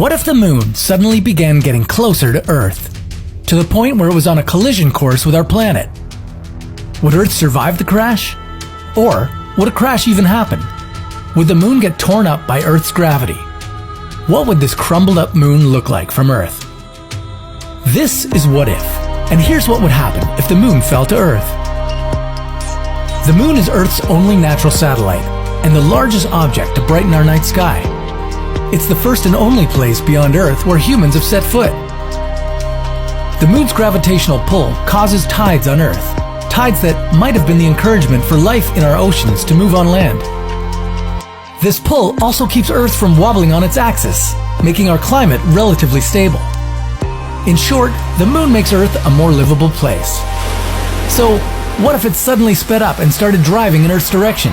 What if the moon suddenly began getting closer to Earth, to the point where it was on a collision course with our planet? Would Earth survive the crash? Or would a crash even happen? Would the moon get torn up by Earth's gravity? What would this crumbled up moon look like from Earth? This is What If, and here's what would happen if the moon fell to Earth. The moon is Earth's only natural satellite, and the largest object to brighten our night sky. It's the first and only place beyond Earth where humans have set foot. The moon's gravitational pull causes tides on Earth, tides that might have been the encouragement for life in our oceans to move on land. This pull also keeps Earth from wobbling on its axis, making our climate relatively stable. In short, the moon makes Earth a more livable place. So, what if it suddenly sped up and started driving in Earth's direction?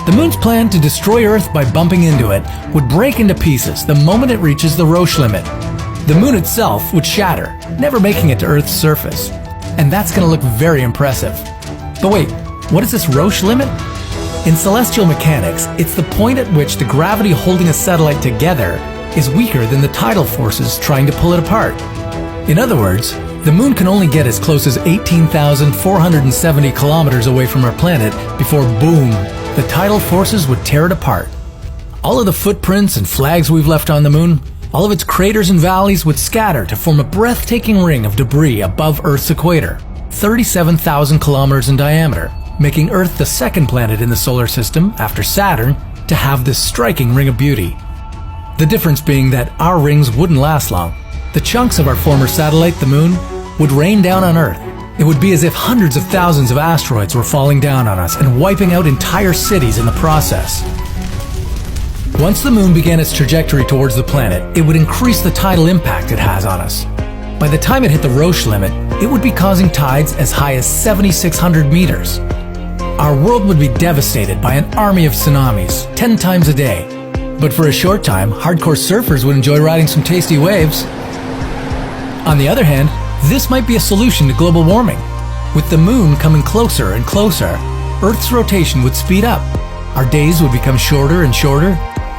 The moon's plan to destroy Earth by bumping into it would break into pieces the moment it reaches the Roche limit. The moon itself would shatter, never making it to Earth's surface. And that's going to look very impressive. But wait, what is this Roche limit? In celestial mechanics, it's the point at which the gravity holding a satellite together is weaker than the tidal forces trying to pull it apart. In other words, the moon can only get as close as 18,470 kilometers away from our planet before boom, the tidal forces would tear it apart. All of the footprints and flags we've left on the moon, all of its craters and valleys would scatter to form a breathtaking ring of debris above Earth's equator, 37,000 kilometers in diameter, making Earth the second planet in the solar system, after Saturn, to have this striking ring of beauty. The difference being that our rings wouldn't last long. The chunks of our former satellite, the moon, would rain down on Earth. It would be as if hundreds of thousands of asteroids were falling down on us and wiping out entire cities in the process. Once the moon began its trajectory towards the planet, it would increase the tidal impact it has on us. By the time it hit the Roche limit, it would be causing tides as high as 7,600 meters. Our world would be devastated by an army of tsunamis, 10 times a day. But for a short time, hardcore surfers would enjoy riding some tasty waves. On the other hand, this might be a solution to global warming. With the moon coming closer and closer, Earth's rotation would speed up. Our days would become shorter and shorter.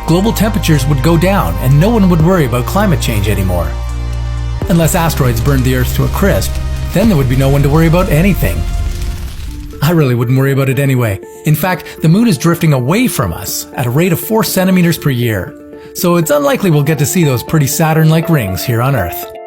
Global temperatures would go down, and no one would worry about climate change anymore. Unless asteroids burned the Earth to a crisp, then there would be no one to worry about anything. I really wouldn't worry about it anyway. In fact, the moon is drifting away from us at a rate of 4 centimeters per year. So it's unlikely we'll get to see those pretty Saturn-like rings here on Earth.